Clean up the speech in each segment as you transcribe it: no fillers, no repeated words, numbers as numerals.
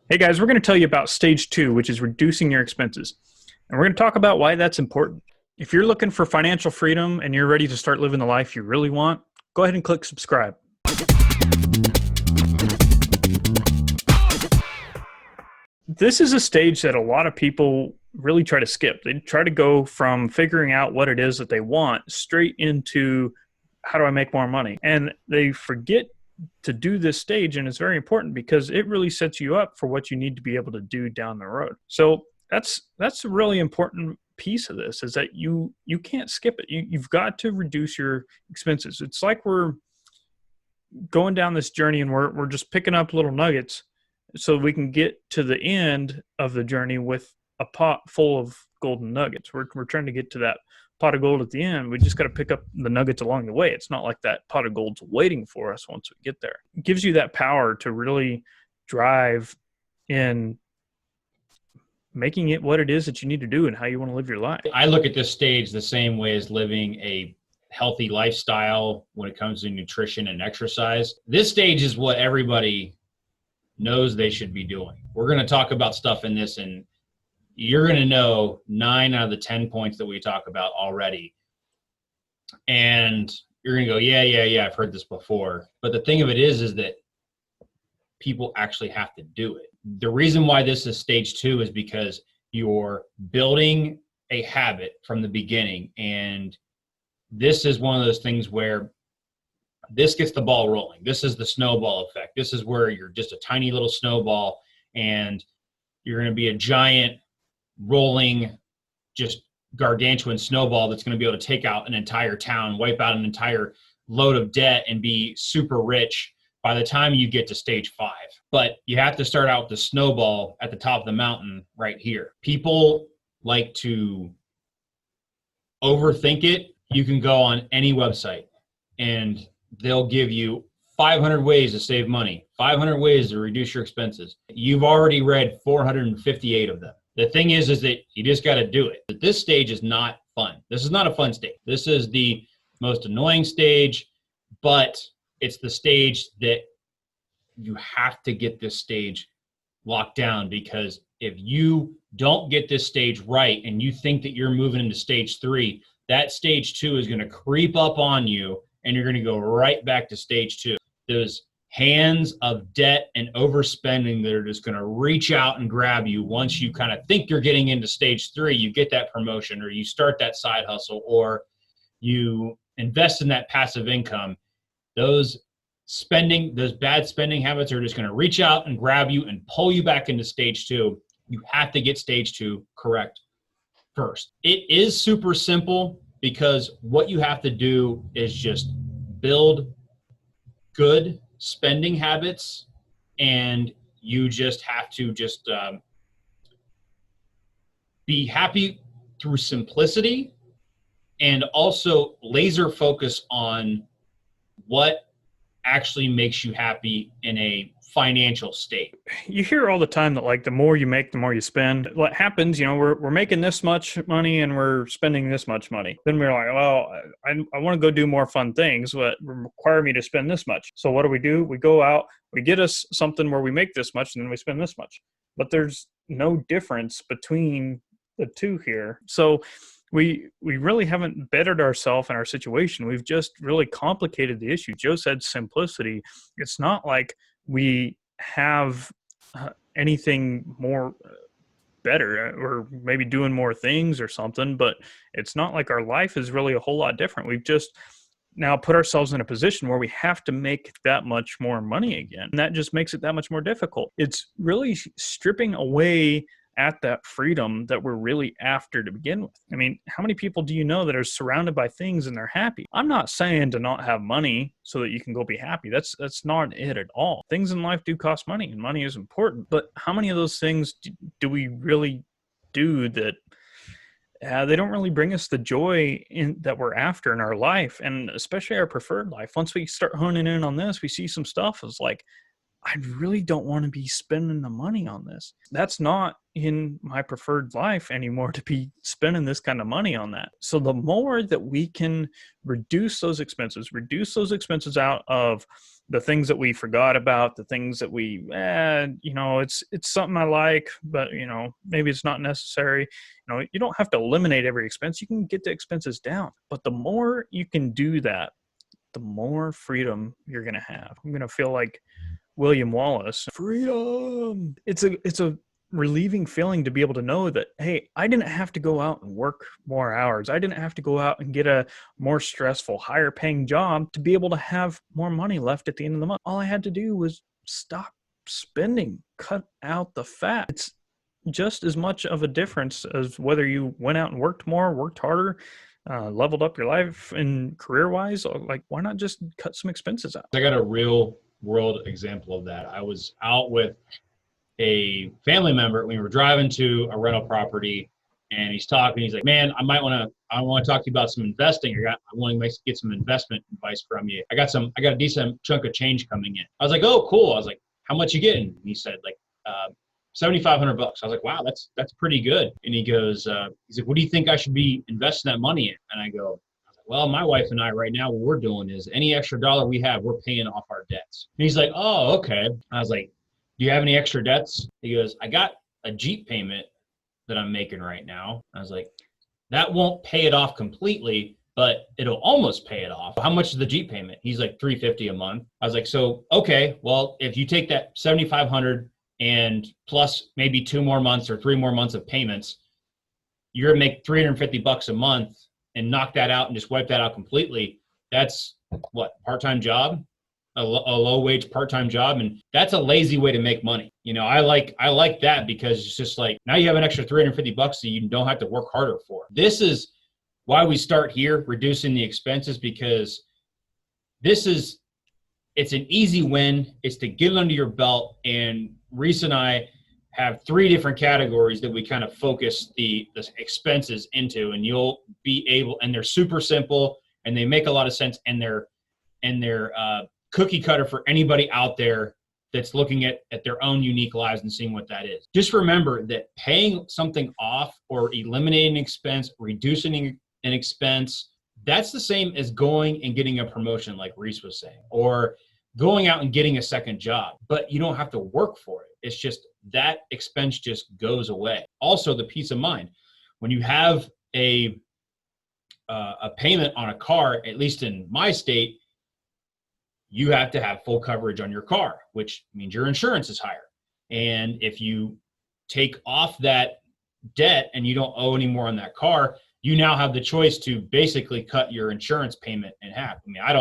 Hey guys, we're going to tell you about stage two, which is reducing your expenses. And we're going to talk about why that's important. If you're looking for financial freedom and you're ready to start living the life you really want, go ahead and click subscribe. This is a stage that a lot of people really try to skip. They try to go from figuring out what it is that they want straight into how do I make more money? And they forget to do this stage, and it's very important because it really sets you up for what you need to be able to do down the road. So that's a really important piece of this, is that you can't skip it. You've got to reduce your expenses. It's like we're going down this journey and we're just picking up little nuggets so we can get to the end of the journey with a pot full of golden nuggets. We're trying to get to that pot of gold at the end. We just got to pick up the nuggets along the way. It's not like that pot of gold's waiting for us once we get there. It gives you that power to really drive in making it what it is that you need to do and how you want to live your life. I look at this stage the same way as living a healthy lifestyle when it comes to nutrition and exercise. This stage is what everybody knows they should be doing. We're going to talk about stuff in this, and you're going to know 9 out of the 10 points that we talk about already. And you're going to go, yeah, I've heard this before. But the thing of it is that people actually have to do it. The reason why this is stage 2 is because you're building a habit from the beginning. And this is one of those things where this gets the ball rolling. This is the snowball effect. This is where you're just a tiny little snowball and you're going to be a giant rolling, just gargantuan snowball that's going to be able to take out an entire town, wipe out an entire load of debt, and be super rich by the time you get to stage 5. But you have to start out with the snowball at the top of the mountain right here. People like to overthink it. You can go on any website and they'll give you 500 ways to save money, 500 ways to reduce your expenses. You've already read 458 of them. The thing is that you just got to do it. This stage is not fun. This is not a fun stage. This is the most annoying stage, but it's the stage that you have to get this stage locked down, because if you don't get this stage right and you think that you're moving into stage 3, that stage 2 is going to creep up on you and you're going to go right back to stage 2. Those hands of debt and overspending that are just going to reach out and grab you once you kind of think you're getting into stage 3. You get that promotion, or you start that side hustle, or you invest in that passive income. Those bad spending habits are just going to reach out and grab you and pull you back into stage 2. You have to get stage 2 correct first. It is super simple, because what you have to do is just build good spending habits, and you just have to be happy through simplicity, and also laser focus on what actually makes you happy in a financial state. You hear all the time that, like, the more you make, the more you spend. What happens, we're making this much money and we're spending this much money. Then we're like, well, I want to go do more fun things, but require me to spend this much. So what do? We go out, we get us something where we make this much and then we spend this much. But there's no difference between the two here. So we really haven't bettered ourselves in our situation. We've just really complicated the issue. Joe said simplicity. It's not like we have anything more better, or maybe doing more things or something, but it's not like our life is really a whole lot different. We've just now put ourselves in a position where we have to make that much more money again. And that just makes it that much more difficult. It's really stripping away at that freedom that we're really after to begin with. I mean, how many people do you know that are surrounded by things and they're happy? I'm not saying to not have money so that you can go be happy. That's not it at all. Things in life do cost money, and money is important. But how many of those things do we really do that they don't really bring us the joy that we're after in our life, and especially our preferred life? Once we start honing in on this, we see some stuff is like, I really don't want to be spending the money on this. That's not in my preferred life anymore, to be spending this kind of money on that. So the more that we can reduce those expenses out of the things that we forgot about, the things that we, it's something I like, but maybe it's not necessary. You don't have to eliminate every expense. You can get the expenses down, but the more you can do that, the more freedom you're going to have. I'm going to feel like William Wallace. Freedom. It's a relieving feeling to be able to know that, hey, I didn't have to go out and work more hours. I didn't have to go out and get a more stressful, higher paying job to be able to have more money left at the end of the month. All I had to do was stop spending, cut out the fat. It's just as much of a difference as whether you went out and worked more, worked harder, leveled up your life and career wise. Like, why not just cut some expenses out? I got a real world example of that. I was out with a family member. We were driving to a rental property, and he's talking. He's like, "Man, I want to talk to you about some investing. I want to get some investment advice from you. I got a decent chunk of change coming in." I was like, "Oh, cool." I was like, "How much you getting?" And he said, like, $7,500. I was like, "Wow, that's pretty good." And he goes, he's like, "What do you think I should be investing that money in?" And I go, "Well, my wife and I right now, what we're doing is any extra dollar we have, we're paying off our debts." And he's like, "Oh, okay." I was like, "Do you have any extra debts?" He goes, "I got a Jeep payment that I'm making right now." I was like, "That won't pay it off completely, but it'll almost pay it off." "How much is the Jeep payment?" He's like, $350 a month. I was like, "So, okay, well, if you take that $7,500 and plus maybe 2 more months or 3 more months of payments, you're gonna make $350 a month and knock that out and just wipe that out completely." That's what, part-time job, a low wage part-time job. And that's a lazy way to make money. I like that, because it's just like, now you have an extra $350 that you don't have to work harder for. This is why we start here, reducing the expenses, because it's an easy win. It's to get it under your belt. And Reese and I have 3 different categories that we kind of focus the expenses into, and you'll be able, and they're super simple and they make a lot of sense, and they're cookie cutter for anybody out there that's looking at their own unique lives and seeing what that is. Just remember that paying something off or eliminating an expense, reducing an expense, that's the same as going and getting a promotion, like Reese was saying, or going out and getting a second job, but you don't have to work for it. It's just that expense just goes away. Also, the peace of mind. When you have a payment on a car, at least in my state, you have to have full coverage on your car, which means your insurance is higher. And if you take off that debt and you don't owe any more on that car, you now have the choice to basically cut your insurance payment in half. I mean, I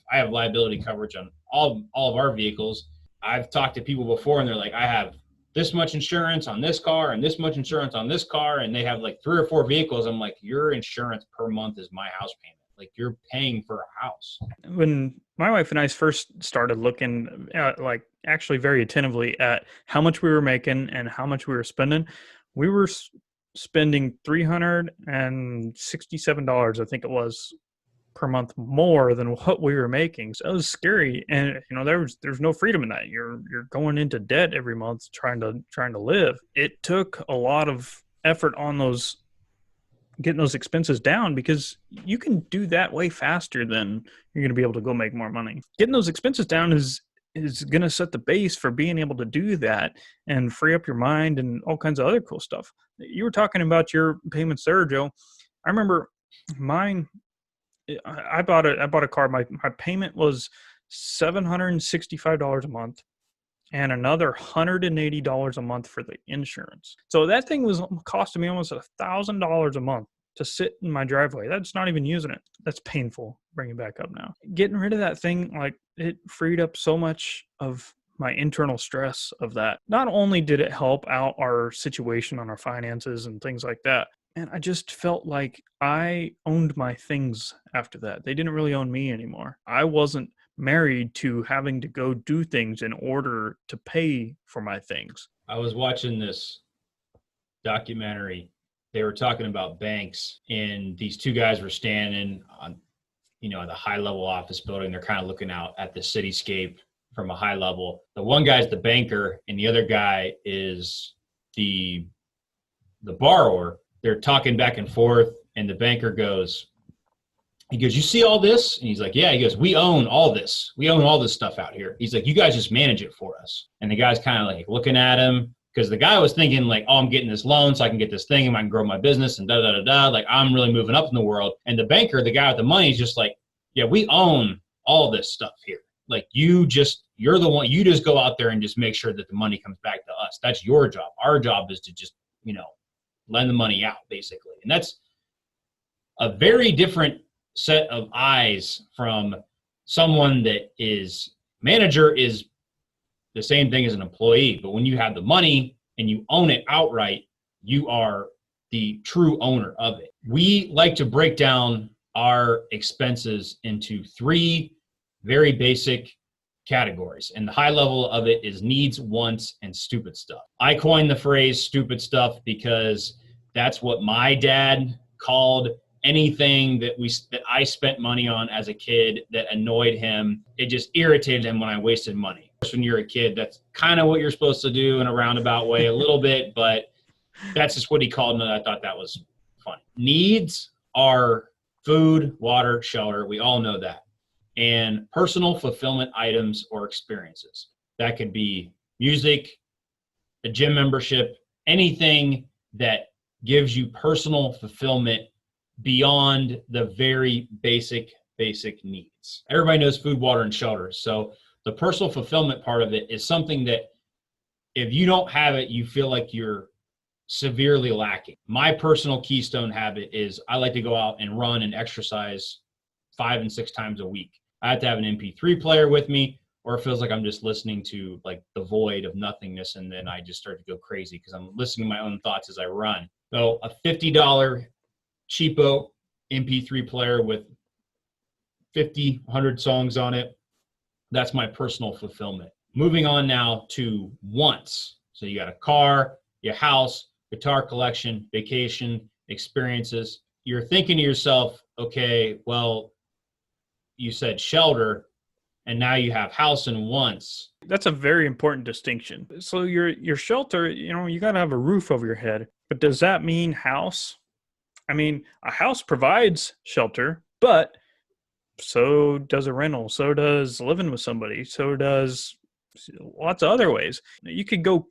have liability coverage on all of our vehicles. I've talked to people before and they're like, "I have this much insurance on this car and this much insurance on this car," and they have like 3 or 4 vehicles. I'm like, "Your insurance per month is my house payment. Like, you're paying for a house." When my wife and I first started looking at, like, actually very attentively at how much we were making and how much we were spending, we were spending $367, I think it was, per month more than what we were making. So it was scary. And there's no freedom in that. You're going into debt every month trying to live. It took a lot of effort on getting those expenses down, because you can do that way faster than you're going to be able to go make more money. Getting those expenses down is going to set the base for being able to do that and free up your mind and all kinds of other cool stuff. You were talking about your payments there, Joe. I remember mine. I bought a car. My payment was $765 a month, and another $180 a month for the insurance. So that thing was costing me almost $1,000 a month to sit in my driveway. That's not even using it. That's painful. Bring it back up now. Getting rid of that thing, like, it freed up so much of my internal stress of that. Not only did it help out our situation on our finances and things like that, and I just felt like I owned my things after that. They didn't really own me anymore. I wasn't married to having to go do things in order to pay for my things. I was watching this documentary. They were talking about banks, and these 2 guys were standing on, the high level office building. They're kind of looking out at the cityscape from a high level. The one guy's the banker and the other guy is the borrower. They're talking back and forth, and the banker goes, He goes, you see all this? And he's like, yeah. He goes, we own all this. We own all this stuff out here. He's like, you guys just manage it for us. And the guy's kind of like looking at him because the guy was thinking like, oh, I'm getting this loan so I can get this thing and I can grow my business and da-da-da-da. Like, I'm really moving up in the world. And the banker, the guy with the money, is just like, yeah, we own all this stuff here. Like, you're the one, you just go out there and just make sure that the money comes back to us. That's your job. Our job is to just, lend the money out, basically. And that's a very different set of eyes from someone that is manager is the same thing as an employee. But when you have the money and you own it outright, you are the true owner of it. We like to break down our expenses into 3 very basic categories. And the high level of it is needs, wants, and stupid stuff. I coined the phrase stupid stuff because that's what my dad called anything that I spent money on as a kid that annoyed him. It just irritated him when I wasted money. When you're a kid, that's kind of what you're supposed to do in a roundabout way a little bit, but that's just what he called them, and I thought that was funny. Needs are food, water, shelter. We all know that. And personal fulfillment items or experiences. That could be music, a gym membership, anything that gives you personal fulfillment beyond the very basic needs. Everybody knows food, water, and shelter. So the personal fulfillment part of it is something that if you don't have it, you feel like you're severely lacking. My personal keystone habit is I like to go out and run and exercise 5 and 6 times a week. I have to have an MP3 player with me, or it feels like I'm just listening to like the void of nothingness, and then I just start to go crazy because I'm listening to my own thoughts as I run. So a $50 cheapo MP3 player with 50, 100 songs on it, that's my personal fulfillment. Moving on now to wants. So you got a car, your house, guitar collection, vacation, experiences. You're thinking to yourself, okay, well, you said shelter, and now you have house and wants. That's a very important distinction. So your shelter, you got to have a roof over your head. But does that mean house? I mean, a house provides shelter, but so does a rental. So does living with somebody. So does lots of other ways. You could go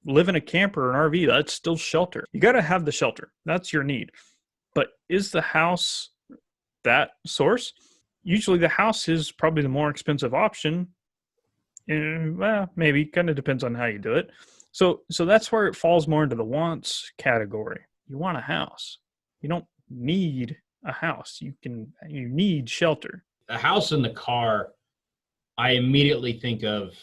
live in a camper or an RV. That's still shelter. You got to have the shelter. That's your need. But is the house that source? Usually the house is probably the more expensive option. Well, maybe. Kind of depends on how you do it. So that's where it falls more into the wants category. You want a house. You don't need a house. You need shelter. A house and the car, I immediately think of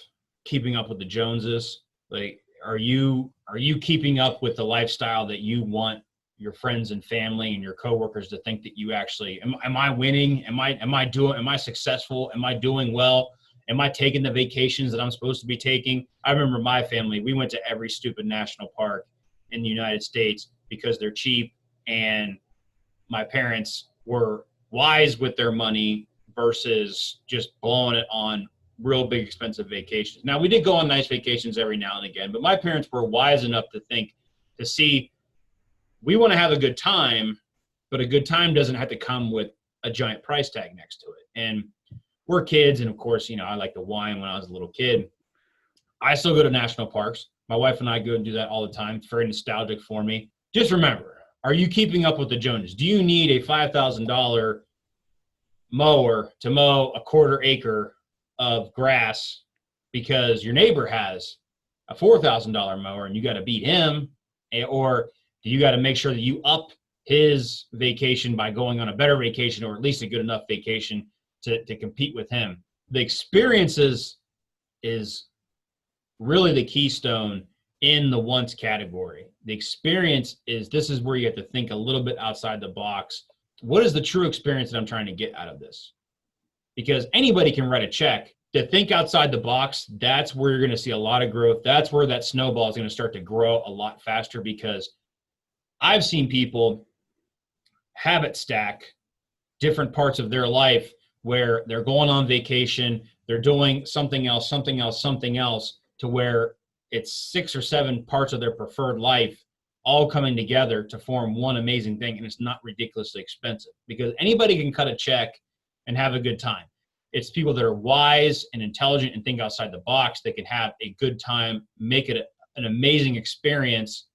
keeping up with the Joneses. Like, are you keeping up with the lifestyle that you want your friends and family and your coworkers to think that you actually am I winning? Am I successful? Am I doing well? Am I taking the vacations that I'm supposed to be taking? I remember my family, we went to every stupid national park in the United States because they're cheap, and my parents were wise with their money versus just blowing it on real big expensive vacations. Now, we did go on nice vacations every now and again, but my parents were wise enough to see we want to have a good time, but a good time doesn't have to come with a giant price tag next to it. And we're kids, and of course, I like to whine when I was a little kid. I still go to national parks. My wife and I go and do that all the time. It's very nostalgic for me. Just remember, are you keeping up with the Joneses? Do you need a $5,000 mower to mow a 1/4 acre of grass because your neighbor has a $4,000 mower and you got to beat him? Or do you got to make sure that you up his vacation by going on a better vacation, or at least a good enough vacation to compete with him? The experiences is really the keystone in the wants category. The experience this is where you have to think a little bit outside the box. What is the true experience that I'm trying to get out of this? Because anybody can write a check. To think outside the box, that's where you're going to see a lot of growth. That's where that snowball is going to start to grow a lot faster, because I've seen people habit stack different parts of their life where they're going on vacation, they're doing something else, to where it's 6 or 7 parts of their preferred life all coming together to form one amazing thing. And it's not ridiculously expensive because anybody can cut a check and have a good time. It's people that are wise and intelligent and think outside the box that can have a good time, make it an amazing experience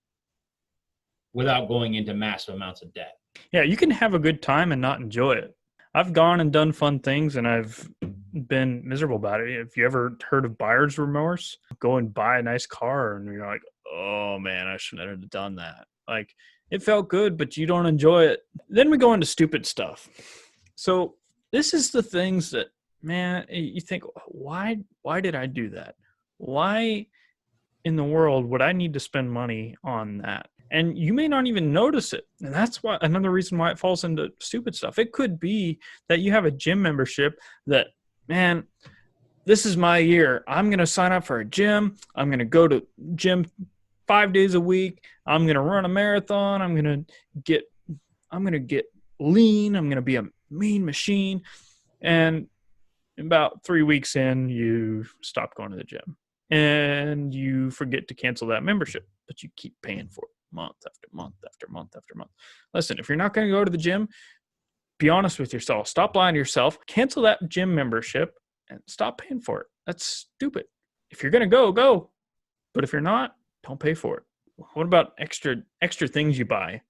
without going into massive amounts of debt. Yeah, you can have a good time and not enjoy it. I've gone and done fun things and I've been miserable about it. Have you ever heard of buyer's remorse? Go and buy a nice car and you're like, oh man, I shouldn't have done that. Like, it felt good, but you don't enjoy it. Then we go into stupid stuff. So this is the things that, man, you think, why did I do that? Why in the world would I need to spend money on that? And you may not even notice it. And that's why another reason why it falls into stupid stuff. It could be that you have a gym membership that, man, this is my year. I'm going to sign up for a gym. I'm going to go to gym 5 days a week. I'm going to run a marathon. I'm going to get lean. I'm going to be a mean machine. And about 3 weeks in, you stop going to the gym and you forget to cancel that membership, but you keep paying for it month after month after month after month. Listen, if you're not going to go to the gym, be honest with yourself. Stop lying to yourself. Cancel that gym membership and stop paying for it. That's stupid. If you're going to go, go. But if you're not, don't pay for it. What about extra things you buy?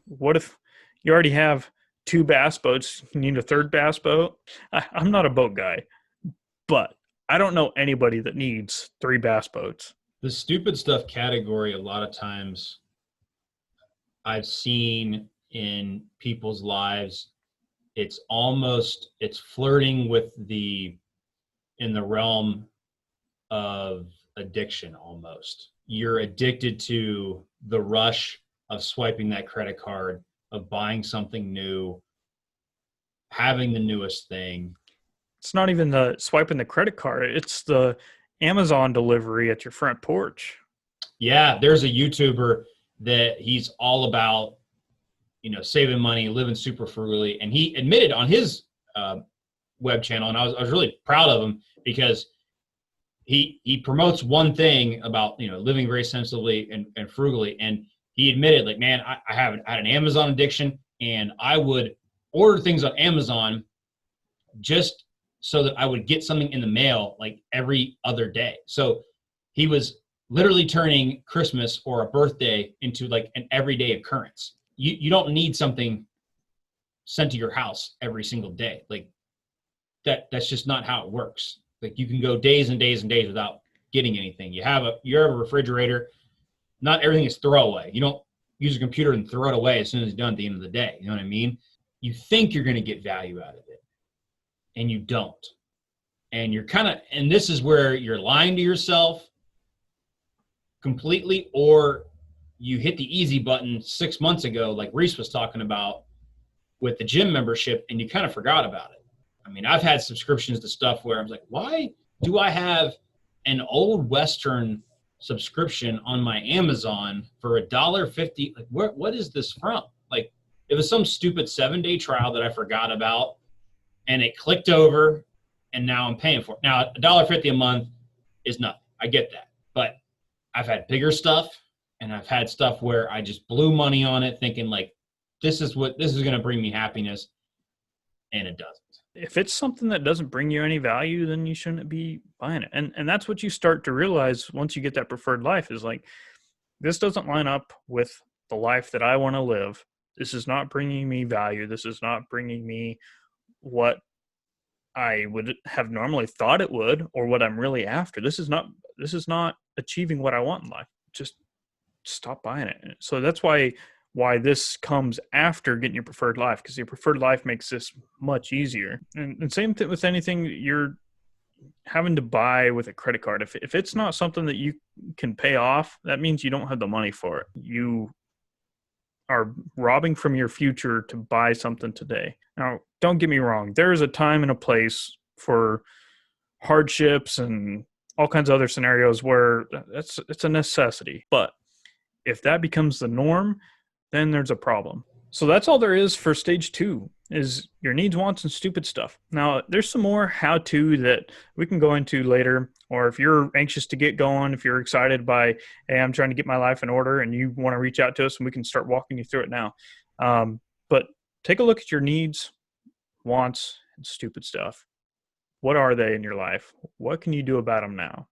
What if you already have 2 bass boats? You need a 3rd bass boat? I'm not a boat guy, but I don't know anybody that needs 3 bass boats. The stupid stuff category, a lot of times I've seen in people's lives, it's flirting with in the realm of addiction almost. You're addicted to the rush of swiping that credit card, of buying something new, having the newest thing. It's not even the swiping the credit card. It's the Amazon delivery at your front porch. Yeah, there's a YouTuber that he's all about, saving money, living super frugally. And he admitted on his web channel, and I was really proud of him because he promotes one thing about, living very sensibly and frugally. And he admitted, like, man, I had an Amazon addiction, and I would order things on Amazon just so that I would get something in the mail like every other day. So he was literally turning Christmas or a birthday into like an everyday occurrence. You don't need something sent to your house every single day. Like that's just not how it works. Like you can go days and days and days without getting anything. You have a refrigerator. Not everything is throwaway. You don't use a computer and throw it away as soon as it's done at the end of the day. You know what I mean? You think you're going to get value out of it, and you don't. And and this is where you're lying to yourself completely, or you hit the easy button 6 months ago, like Reese was talking about with the gym membership, and you kind of forgot about it. I mean, I've had subscriptions to stuff where I was like, why do I have an old Western subscription on my Amazon for $1.50? Like, what is this from? Like, it was some stupid 7-day trial that I forgot about, and it clicked over, and now I'm paying for it. Now, $1.50 a month is nothing. I get that. But I've had bigger stuff, and I've had stuff where I just blew money on it thinking, like, this is going to bring me happiness, and it doesn't. If it's something that doesn't bring you any value, then you shouldn't be buying it. And that's what you start to realize once you get that preferred life is like, this doesn't line up with the life that I want to live. This is not bringing me value. This is not bringing me what I would have normally thought it would, or what I'm really after. This is not achieving what I want in life. Just stop buying it. So that's why this comes after getting your preferred life, because your preferred life makes this much easier. And same thing with anything you're having to buy with a credit card. If it's not something that you can pay off, that means you don't have the money for it. You are robbing from your future to buy something today. Now, don't get me wrong. There is a time and a place for hardships and all kinds of other scenarios where it's a necessity. But if that becomes the norm, then there's a problem. So that's all there is for stage 2. is your needs, wants, and stupid stuff. Now, there's some more how-to that we can go into later, or if you're anxious to get going, if you're excited by, hey, I'm trying to get my life in order, and you want to reach out to us, and we can start walking you through it now. But take a look at your needs, wants, and stupid stuff. What are they in your life? What can you do about them now?